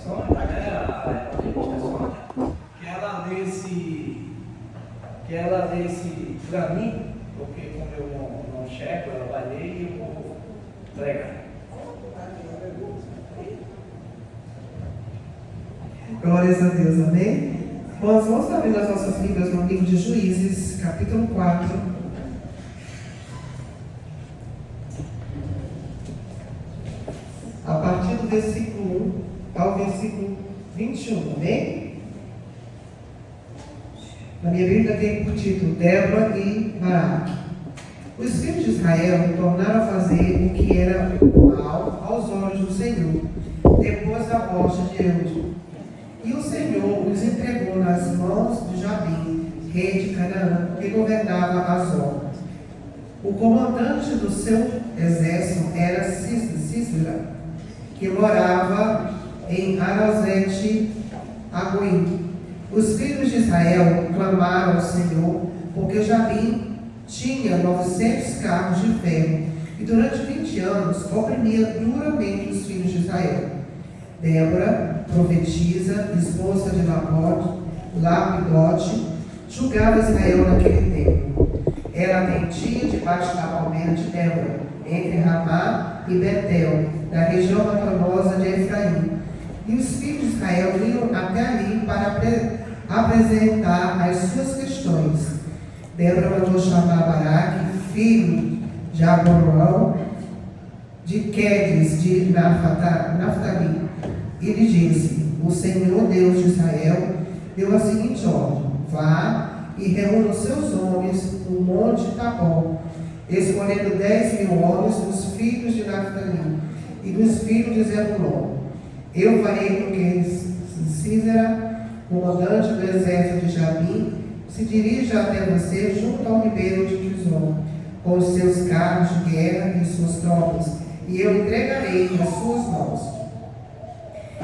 Sônia, né? A evangelista Sônia, que ela lesse para mim, porque como eu não checo, ela vai ler e eu vou pregar. Glórias a Deus, amém? Bom, vamos abrir as nossas Bíblias no livro de Juízes, capítulo 4. A partir do versículo 1 ao versículo 21, amém? Na minha Bíblia tem por título Débora e Baraque. Os filhos de Israel tornaram a fazer o que era mal aos olhos do Senhor, depois da morte de Eude. E o Senhor os entregou nas mãos de Jabim, rei de Canaã, que governava Azor. O comandante do seu exército era Sísera, que morava em Arosete-Agoim. Os filhos de Israel clamaram ao Senhor, porque Jabim tinha 900 carros de ferro, e durante 20 anos oprimia duramente os filhos de Israel. Débora, profetisa, esposa de Lapidote, julgava Israel naquele tempo. Ela atendia debaixo da palmeira de Débora, entre Ramá e Betel, da região montanhosa de Efraim. E os filhos de Israel iam até ali para apresentar as suas questões. Débora mandou chamar Baraque, filho de Aboroão, de Quedes, de Naftali, e lhe disse: o Senhor Deus de Israel deu a seguinte ordem: vá e reúna os seus homens no monte Tabor, escolhendo 10.000 homens dos filhos de Naftali e dos filhos de Zebulon. Eu farei com que Sísera, comandante do exército de Jabim, se dirija até você junto ao ribeiro de Quizon, com os seus carros de guerra e suas tropas, e eu entregarei nas suas mãos.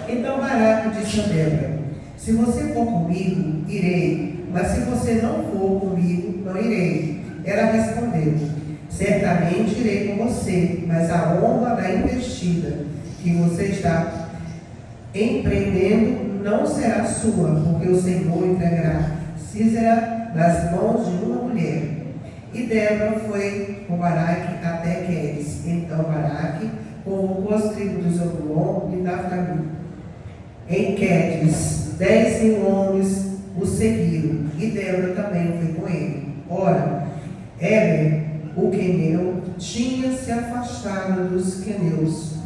Então Baraque disse a Débora: se você for comigo, irei, mas se você não for comigo, não irei. Ela respondeu: certamente irei com você, mas a honra da investida que você está empreendendo não será sua, porque o Senhor entregará Sísera nas mãos de uma mulher. E Débora foi com Baraque até Quedes. Então Baraque convocou as tribos de Zebulon e Naftali. Em Quedes, 10.000 homens o seguiram, e Débora também foi com ele. Ora, Éber, o queneu, tinha se afastado dos queneus,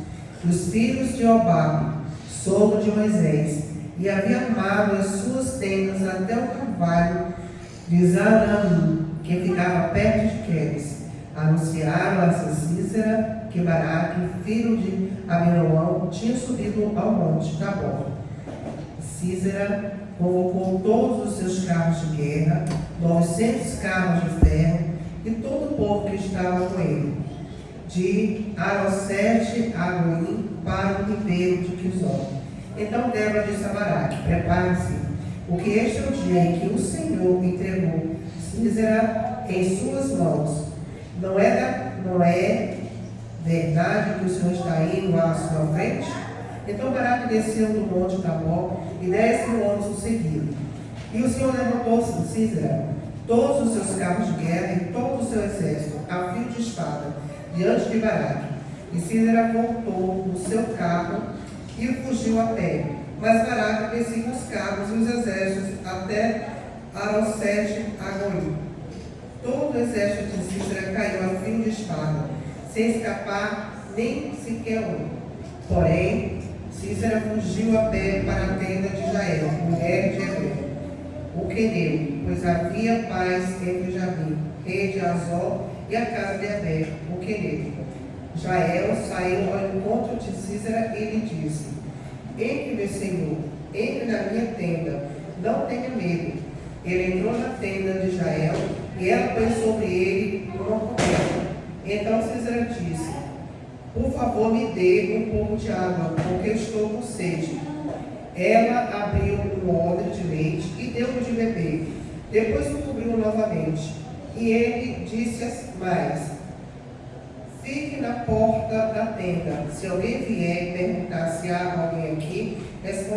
dos filhos de Obabe, sogro de Moisés, e havia armado as suas tendas até o carvalho de Zanaim, que ficava perto de Quedes. Anunciaram a Sísera que Baraque, filho de Abinoão, tinha subido ao monte Tabor. Sísera convocou todos os seus carros de guerra, 900 carros de ferro, e todo o povo que estava com ele, de Arosete-Agoim para o ribeiro de Quizon. Então Débora disse a Baraque: prepare-se, porque este é o dia em que o Senhor entregou Sísera em suas mãos. Não é verdade que o Senhor está indo à sua frente? Então Baraque desceu do monte Tabor, e 10.000 homens o seguiram. E o Senhor levantou Sísera, todos os seus carros de guerra e todo o seu exército, a fio de espada, diante de Baraque. E Sísera voltou no seu carro e fugiu a pé. Mas Baraque perseguiu os carros e os exércitos até Arosete-Agoim. Todo o exército de Sísera caiu a fio de espada, sem escapar nem sequer um. Porém, Sísera fugiu a pé para a tenda de Jael, mulher de Heber, o queneu, pois havia paz entre Jabim, rei de Azor, e a casa de Heber, o queneu. Jael saiu ao encontro de Sísera e lhe disse: entre, meu senhor, entre na minha tenda, não tenha medo. Ele entrou na tenda de Jael, e ela pôs sobre ele uma coberta. Então Sísera disse: por favor, me dê um pouco de água, porque estou com sede. Ela abriu um odre de leite e deu-lhe de beber. Depois o cobriu novamente. E ele disse mais: fique na porta da tenda. Se alguém vier e perguntar se há alguém aqui, responda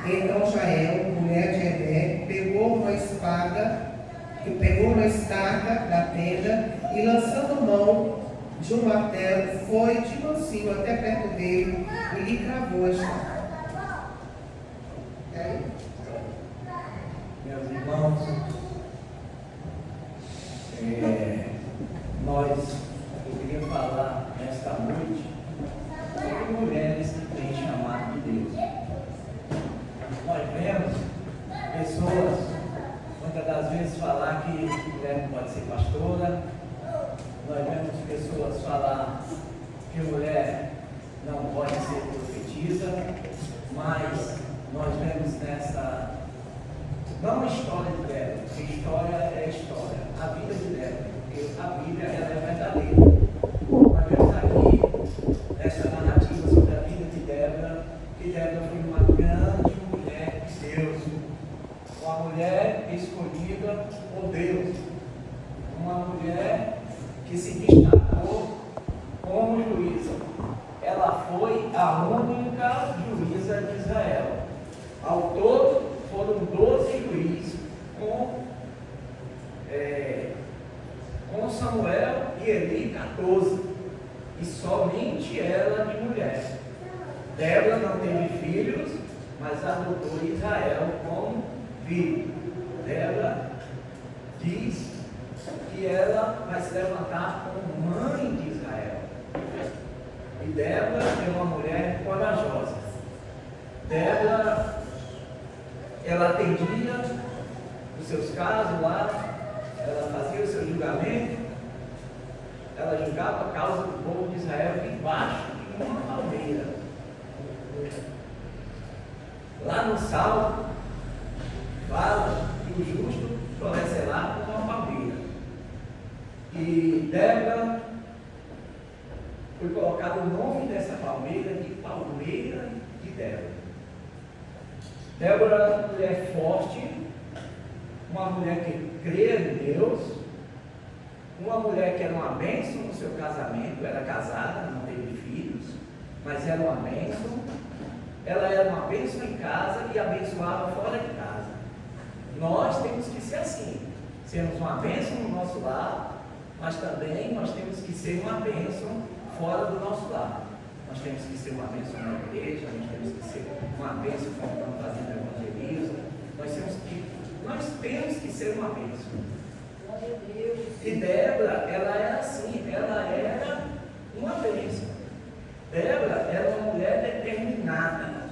Então Jael, mulher de Heber, pegou uma estaca da tenda e, lançando mão de um martelo, foi de mansinho até perto dele e lhe cravou a estaca. Meus irmãos, eu queria falar nesta noite sobre mulheres que têm chamado de Deus. Nós vemos pessoas, muitas das vezes, falar que mulher não pode ser pastora. Nós vemos pessoas falar que mulher não pode ser profetisa, mas nós vemos nessa, não a história de Débora, porque história é história, a vida de Débora, porque a Bíblia ela é verdadeira. Nós vemos aqui nessa narrativa sobre a vida de Débora, que Débora foi uma grande mulher de Deus, uma mulher escolhida por Deus, uma mulher que se destacou como juíza. Ela foi a única juíza de Israel. Ao todo foram 12 juízes com Samuel e Eli 14, e somente ela de mulher. Débora não teve filhos, mas adotou Israel como filho. Débora diz que ela vai se levantar como mãe de Israel. E Débora é uma mulher corajosa. Débora, ela atendia os seus casos lá, ela fazia o seu julgamento, ela julgava a causa do povo de Israel embaixo de uma palmeira. Lá no Salmo, fala que o justo florescerá como uma palmeira. E Débora foi colocado o nome dessa palmeira de Palmeira de Débora. Débora era uma mulher forte, uma mulher que cria em Deus, uma mulher que era uma bênção no seu casamento, era casada, não teve filhos, mas era uma bênção. Ela era uma bênção em casa e abençoava fora de casa. Nós temos que ser assim, sermos uma bênção no nosso lar, mas também nós temos que ser uma bênção fora do nosso lar. Nós temos que ser uma bênção na igreja, nós temos que ser uma bênção quando estamos fazendo evangelismo, nós temos que ser uma bênção. E Débora, ela era assim, ela era uma bênção. Débora era uma mulher determinada,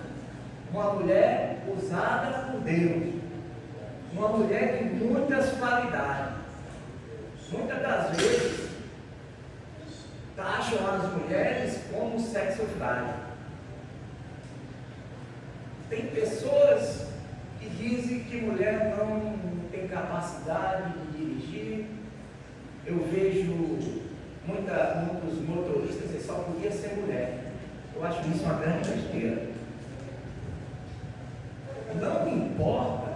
uma mulher usada por Deus, uma mulher de muitas qualidades. Muitas das vezes taxam as mulheres como sexo frágil. Tem pessoas que dizem que mulher não tem capacidade de dirigir. Eu vejo muitos motoristas que só podia ser mulher. Eu acho isso uma grande besteira. Não importa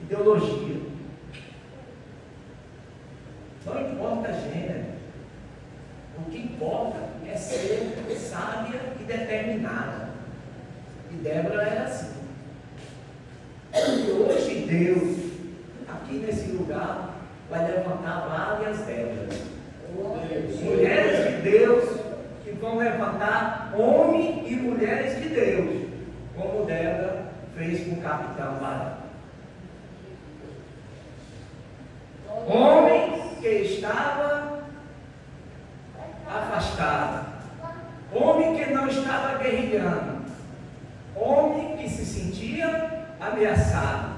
ideologia, não importa gênero, o que importa é ser sábia e determinada. E Débora era assim. E hoje Deus, aqui nesse lugar, vai levantar várias Déboras. Mulheres de Deus que vão levantar homens e mulheres de Deus, como Débora fez com o capitão Barão. Homem que estava afastado, homem que não estava guerrilhando, homem que se sentia ameaçado,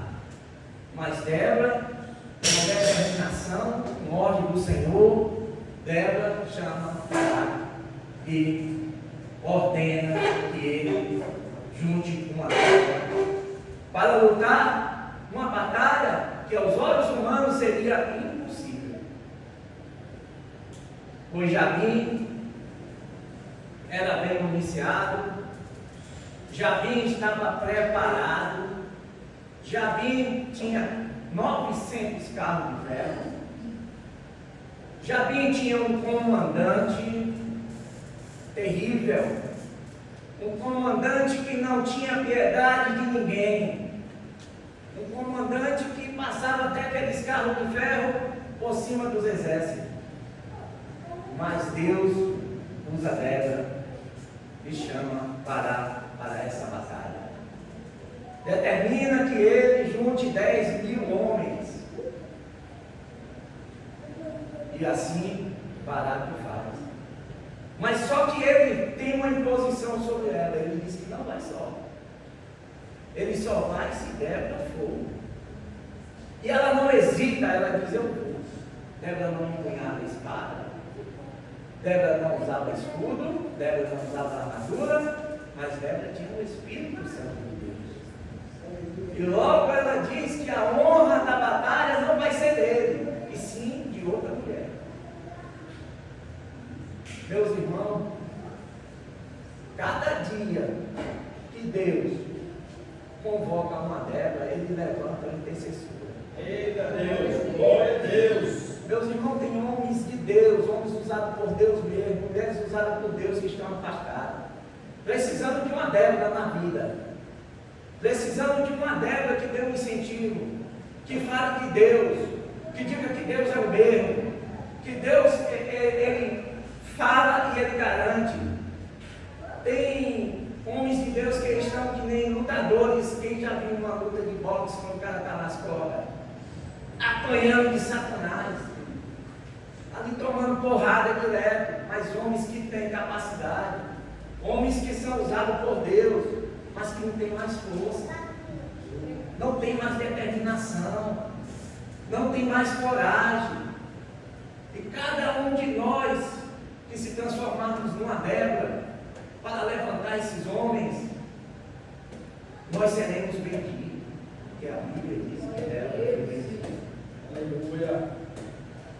mas Débora, com determinação, com ordem do Senhor, Débora chama Baraque e ordena que ele junte uma tropa para lutar uma batalha que aos olhos humanos seria impossível. Pois Jabim era bem municiado, Jabim estava preparado, Jabim tinha 900 carros de ferro, Jabim tinha um comandante terrível, Um comandante que não tinha piedade de ninguém. Um comandante que passava até aqueles carros de ferro por cima dos exércitos. Mas Deus usa Débora e chama para essa batalha. Determina que ele junte 10.000 homens. E assim Baraque faz. Mas só que ele tem uma imposição sobre ela. Ele diz que não vai só. Ele só vai se Débora for. E ela não hesita, ela diz: eu vou. Débora não empunhava a espada. Débora não usava escudo. Débora não usava armadura. Mas Débora tinha o Espírito Santo de Deus. E logo ela diz que a honra da batalha não vai ser dele, e sim de outra mulher. Meus irmãos, cada dia que Deus convoca uma Débora, ele levanta a intercessora. Eita Deus, glória a Deus. Meus irmãos, tem homens de Deus, homens usados por Deus mesmo, mulheres usadas por Deus que estão afastadas, precisando de uma Débora na vida, precisando de uma Débora que dê um incentivo, que fale de Deus, que diga que Deus é o mesmo, que Deus, Ele fala e Ele garante. Tem homens de Deus que estão que nem lutadores. Quem já viu uma luta de boxe quando o cara está nas cordas, apanhando de Satanás, ali tomando porrada direto, mas homens que têm capacidade, homens que são usados por Deus, mas que não têm mais força, não tem mais determinação, não tem mais coragem. E cada um de nós que se transformarmos numa Débora para levantar esses homens, nós seremos benditos, porque a Bíblia diz que Débora foi bendita. Aleluia.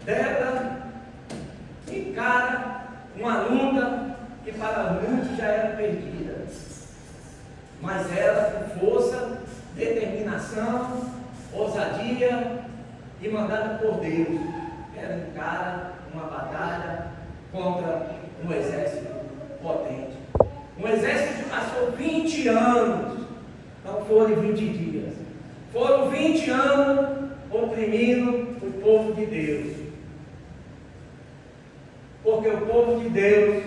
Débora encara uma luta que para muitos já era perdida, mas ela, com força, determinação, ousadia e mandada por Deus, ela encara uma batalha contra um exército potente, um exército que passou 20 anos, não foram 20 dias, foram 20 anos oprimindo o povo de Deus, porque o povo de Deus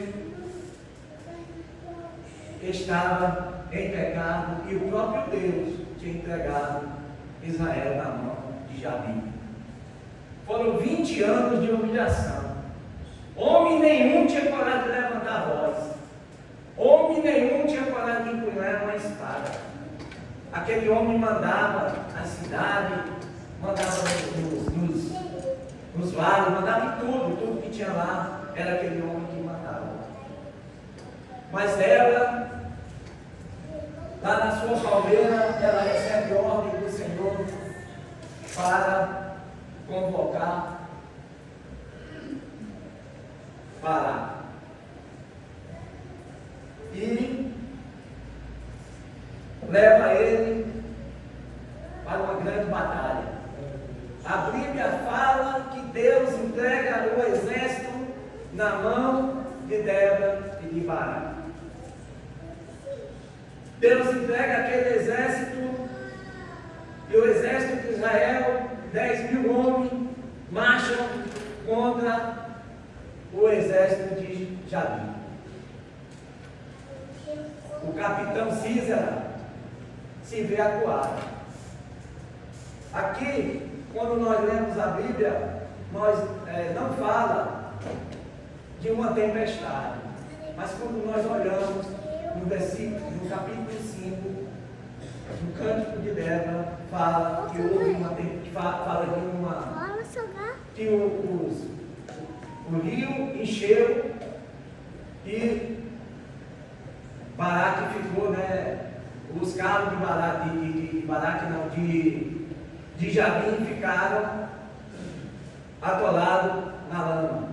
estava em pecado e o próprio Deus tinha entregado Israel na mão de Jabim. Foram 20 anos de humilhação. Homem nenhum tinha coragem de levantar a voz. Homem nenhum tinha coragem de empunhar uma espada. Aquele homem mandava na cidade, mandava nos vales, mandava em tudo que tinha lá, era aquele homem que mandava. Mas Débora, lá na sua palmeira, ela recebe ordem do Senhor para convocar Baraque. E leva ele para uma grande batalha. A Bíblia fala que Deus entrega o exército na mão de Débora e de Baraque. Deus entrega aquele exército, e o exército de Israel, 10.000 homens, marcham contra o exército de Jabim. O capitão Císera se vê acuado. Aqui, quando nós lemos a Bíblia, nós não fala de uma tempestade, mas quando nós olhamos no versículo, no capítulo 5, no Cântico de Débora, fala que houve uma tempestade, que o rio encheu e Baraque ficou, os carros de Jabim ficaram atolados na lama.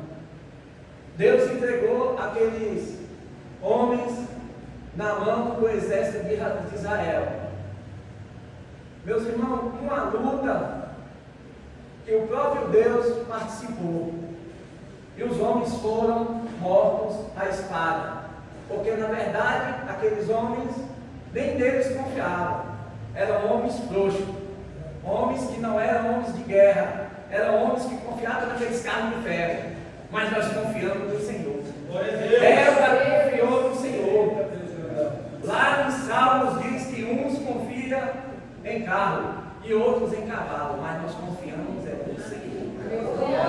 Deus entregou aqueles homens na mão do exército de Israel. Meus irmãos, uma luta que o próprio Deus participou, e os homens foram mortos à espada, porque na verdade aqueles homens, nem deles confiavam. Eram homens frouxos, homens que não eram homens de guerra, eram homens que confiavam naqueles carros de ferro. Mas nós confiamos no Senhor. Ela confiou no Senhor. Lá nos Salmos diz que uns confiam em carro e outros em cavalo, mas nós confiamos no Senhor.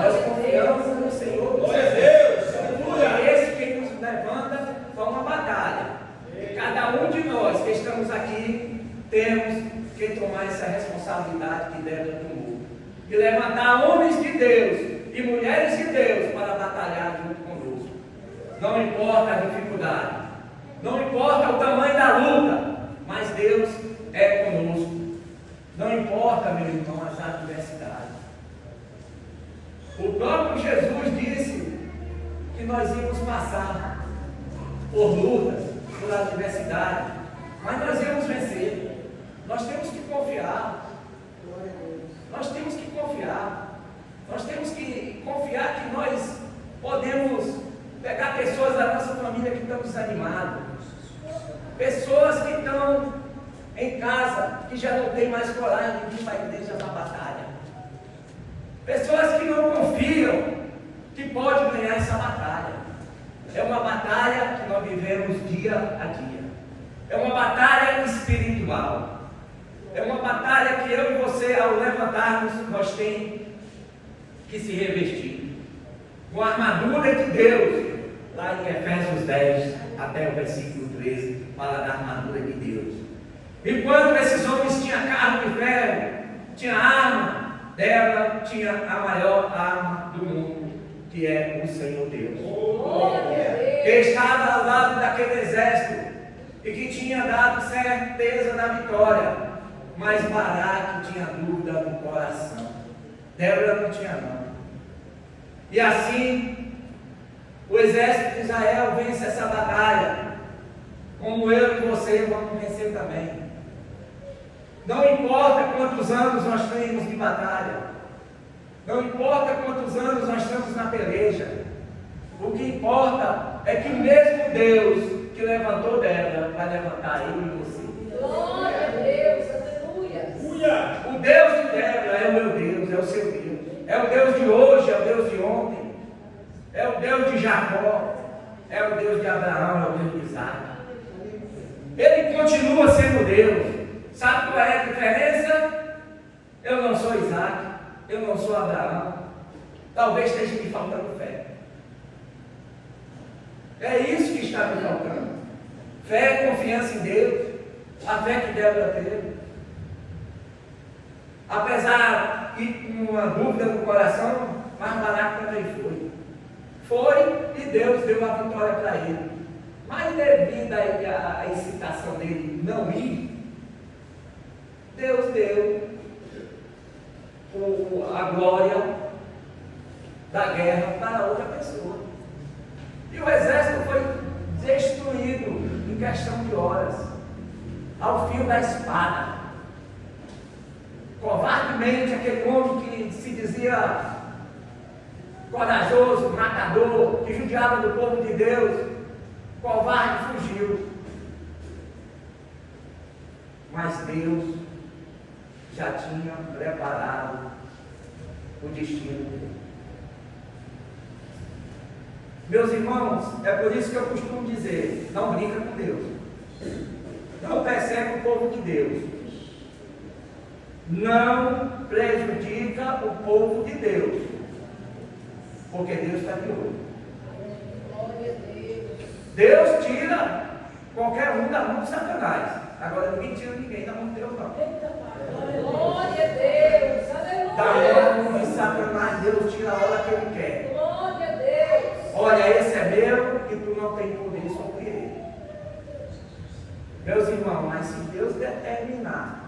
Nós confiamos no Senhor. Glória a Deus. É esse que nos levanta para uma batalha. E cada um de nós que estamos aqui temos que tomar essa responsabilidade que Débora tomou. E levantar homens de Deus e mulheres de Deus para batalhar junto conosco. Não importa a dificuldade, não importa o tamanho da luta, mas Deus é conosco. Não importa, meu irmão, as adversidades. O próprio Jesus disse que nós íamos passar por lutas, por adversidade, mas nós íamos vencer. Nós temos que confiar. Nós temos que confiar. Nós temos que confiar que nós podemos pegar pessoas da nossa família que estão desanimadas, pessoas que estão em casa, que já não tem mais coragem de vir para a igreja para a batalha, pessoas que não confiam que pode ganhar essa batalha. É uma batalha que nós vivemos dia a dia. É uma batalha espiritual. É uma batalha que eu e você, ao levantarmos, nós temos que se revestir com a armadura de Deus. Lá em Efésios 10, até o versículo 13, fala da armadura de Deus. Enquanto esses homens tinham carro de ferro, tinha arma, Débora tinha a maior arma do mundo, que é o Senhor Deus. Que estava ao lado daquele exército e que tinha dado certeza da vitória. Mas Baraque tinha dúvida no coração. Débora não tinha não. E assim, o exército de Israel vence essa batalha. Como eu e você vamos vencer também. Não importa quantos anos nós temos de batalha. Não importa quantos anos nós estamos na peleja. O que importa é que o mesmo Deus que levantou Débora vai levantar eu e você. Glória a Deus, aleluia. O Deus de Débora é o meu Deus, é o seu Deus. É o Deus de hoje, é o Deus de ontem. É o Deus de Jacó. É o Deus de Abraão, é o Deus de Isaac. Ele continua sendo Deus. Sabe qual é a diferença? Eu não sou Isaac, eu não sou Abraão. Talvez esteja me faltando fé. É isso que está me faltando. Fé, confiança em Deus. A fé que Débora teve. Apesar de com uma dúvida no coração, mas Baraque também foi. Foi e Deus deu a vitória para ele. Mas devido à excitação dele não ir, Deus deu a glória da guerra para outra pessoa. E o exército foi destruído em questão de horas, ao fio da espada. Covardemente, aquele homem que se dizia corajoso, matador, que judiava do povo de Deus, covarde, fugiu. Mas Deus já tinha preparado o destino dele. Meus irmãos, é por isso que eu costumo dizer, não brinca com Deus. Não persegue o povo de Deus. Não prejudica o povo de Deus. Porque Deus está de olho. Deus tira qualquer um da mão de Satanás. Agora ninguém tira ninguém da mão de Deus, não. Glória a Deus, Da aleluia. mão de Satanás, Deus tira a hora que Ele quer. Glória a Deus. Olha, esse é meu e tu não tem poder sobre ele. Meus irmãos, mas se Deus determinar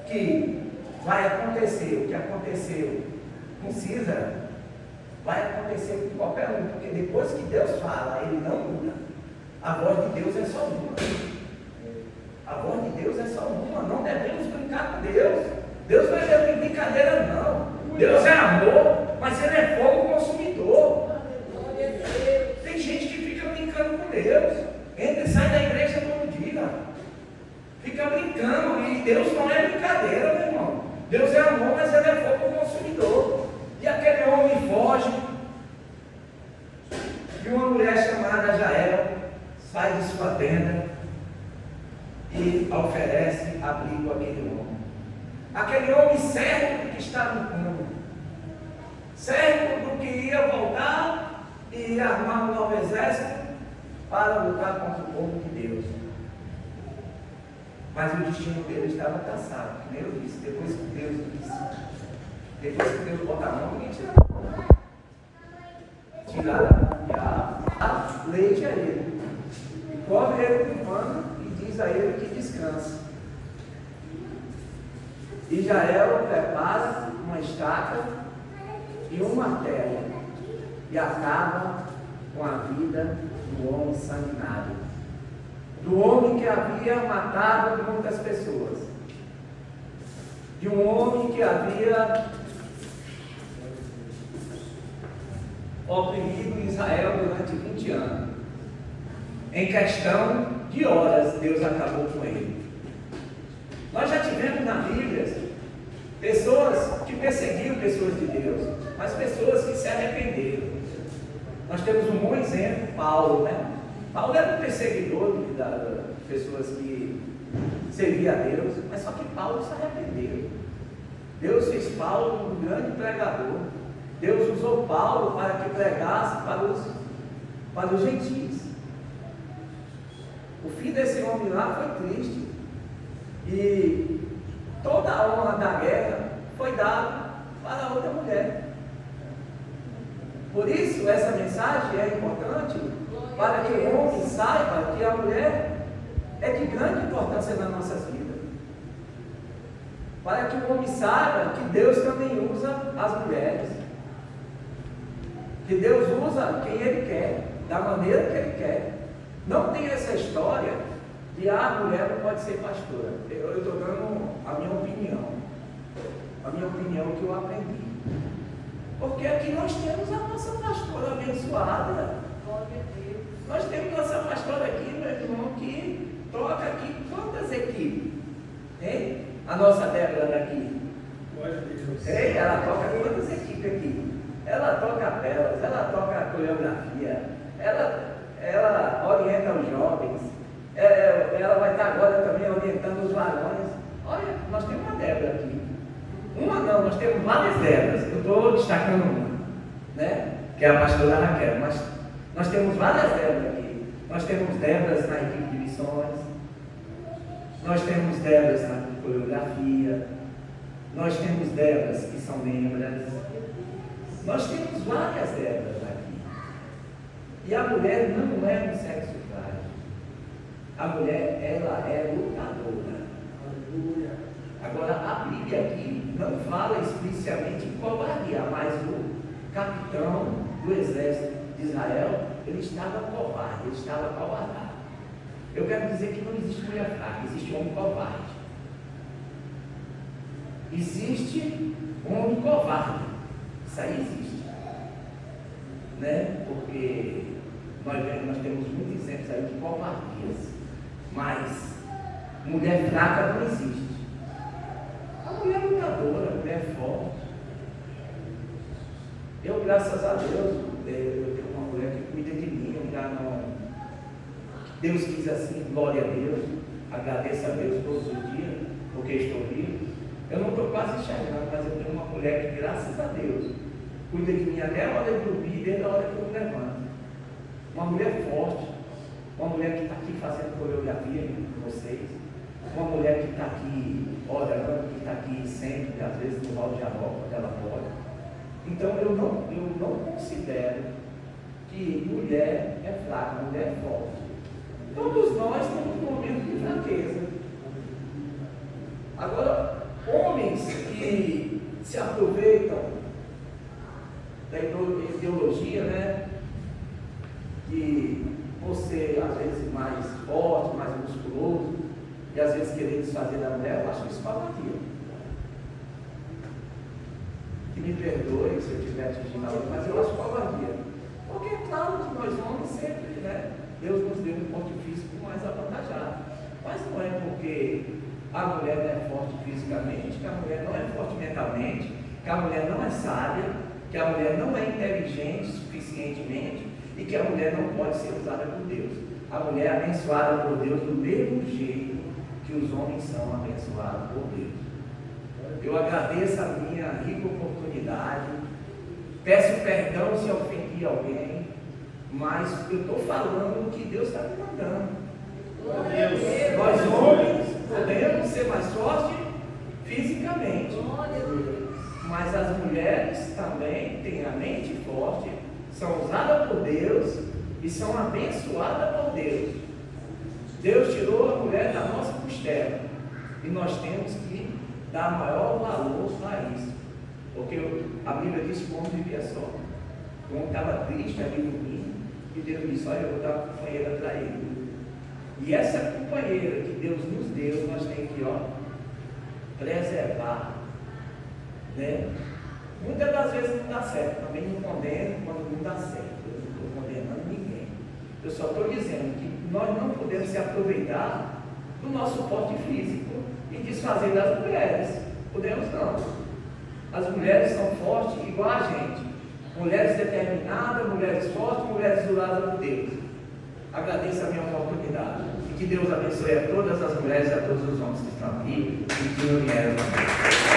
que vai acontecer o que aconteceu com Císara, vai acontecer com qualquer um, porque depois que Deus fala, ele não muda. A voz de Deus é só uma. A voz de Deus é só uma. Não devemos brincar com Deus. Deus não é brincadeira, não. Deus é amor, mas Ele é fogo consumidor. Tem gente que fica brincando com Deus. Entra e sai da igreja todo dia. Fica brincando. E Deus não é brincadeira, meu irmão. Deus é amor, mas ele é fogo consumidor. E aquele homem foge. E uma mulher chamada Jael sai de sua tenda e oferece abrigo àquele homem. Aquele homem certo que está no campo, certo do que ia voltar e ia armar um novo exército para lutar contra o povo de Deus. Mas o destino dele estava traçado, que nem eu disse, depois que Deus bota a mão, ninguém tira a mão. Tiraram a leite a ele, e cobre ele com pano e diz a ele que descansa. E Jael prepara uma estaca e um martelo e acaba com a vida do homem sanguinário, do homem que havia matado muitas pessoas, de um homem que havia oprimido Israel durante 20 anos. Em questão de horas, Deus acabou com ele. Nós já tivemos na Bíblia pessoas que perseguiam pessoas de Deus, mas pessoas que se arrependeram. Nós temos um bom exemplo, Paulo, né? Paulo era um perseguidor de pessoas que serviam a Deus, mas só que Paulo se arrependeu. Deus fez Paulo um grande pregador. Deus usou Paulo para que pregasse para os gentios. O fim desse homem lá foi triste. E toda a honra da guerra foi dada para outra mulher. Por isso, essa mensagem é importante para que o homem saiba que a mulher é de grande importância nas nossas vidas. Para que o homem saiba que Deus também usa as mulheres. Que Deus usa quem Ele quer, da maneira que Ele quer. Não tem essa história de a mulher não pode ser pastora. Eu estou dando a minha opinião. A minha opinião que eu aprendi. Porque aqui nós temos a nossa pastora abençoada. Nós temos nossa pastora aqui, meu irmão, que toca aqui quantas equipes? Hein? A nossa Débora daqui. Ei, ela toca quantas equipes aqui? Ela toca capelas, ela toca coreografia, ela orienta os jovens, ela vai estar agora também orientando os varões. Olha, nós temos uma Débora aqui. Uma não, nós temos várias Déboras. Eu estou destacando uma, né? Que é a pastora Raquel, mas nós temos várias Déboras aqui. Nós temos Déboras na equipe de missões, nós temos Déboras na coreografia, nós temos Déboras que são membras, nós temos várias Déboras aqui. E a mulher não é um sexo frágil. A mulher, ela é lutadora. Aleluia. Agora, a Bíblia aqui não fala explicitamente em covardia, mas o capitão do exército de Israel, ele estava covarde, ele estava covardado. Eu quero dizer que não existe mulher fraca, existe homem covarde. Existe homem covarde. Isso aí existe. Né? Porque nós temos muitos exemplos aí de covardias. Mas mulher fraca não existe. A mulher é lutadora, a mulher é forte. Eu, graças a Deus, eu tenho uma mulher que cuida de mim. Eu já não... Deus quis assim, glória a Deus. Agradeço a Deus todos os dias, porque estou vivo. Eu não estou quase enxergando, mas eu tenho uma mulher que, graças a Deus, cuida de mim até a hora de dormir, desde a hora que eu me levanto. Uma mulher forte, uma mulher que está aqui fazendo coreografia com vocês, uma mulher que está aqui orando, que está aqui sempre, às vezes no Val de Jaró, quando ela pode. Então eu não considero que mulher é fraca, mulher é forte. Todos nós temos um momento de fraqueza. Agora, homens que se aproveitam da ideologia, né? Que você, às vezes, mais forte, mais musculoso, e às vezes querer desfazer da mulher, eu acho isso covardia. Que me perdoe se eu estiver atingindo a outra, mas eu acho covardia. Porque é claro que nós homens sempre, né? Deus nos deu um porte físico mais avantajado. Mas não é porque a mulher não é forte fisicamente, que a mulher não é forte mentalmente, que a mulher não é sábia, que a mulher não é inteligente suficientemente e que a mulher não pode ser usada por Deus. A mulher é abençoada por Deus do mesmo jeito que os homens são abençoados por Deus. Eu agradeço a minha rica oportunidade, peço perdão se ofendi alguém, mas eu estou falando o que Deus está me mandando. Nós homens podemos ser mais fortes fisicamente, mas as mulheres também têm a mente forte, são usadas por Deus e são abençoadas por Deus. Deus tirou a mulher da nossa costela e nós temos que dar maior valor a isso, porque a Bíblia diz que o homem vivia só. O homem estava triste ali no ninho e Deus disse: olha, eu vou dar uma companheira para ele. E essa companheira que Deus nos deu, nós temos que preservar, né? Muitas das vezes não dá certo, também não condeno quando não dá certo. Eu não estou condenando ninguém. Eu só estou dizendo que nós não podemos se aproveitar do nosso porte físico e desfazer das mulheres. Podemos não. As mulheres são fortes igual a gente. Mulheres determinadas, mulheres fortes, mulheres usadas por Deus. Agradeço a minha oportunidade. E que Deus abençoe a todas as mulheres e a todos os homens que estão aqui e que não vieram.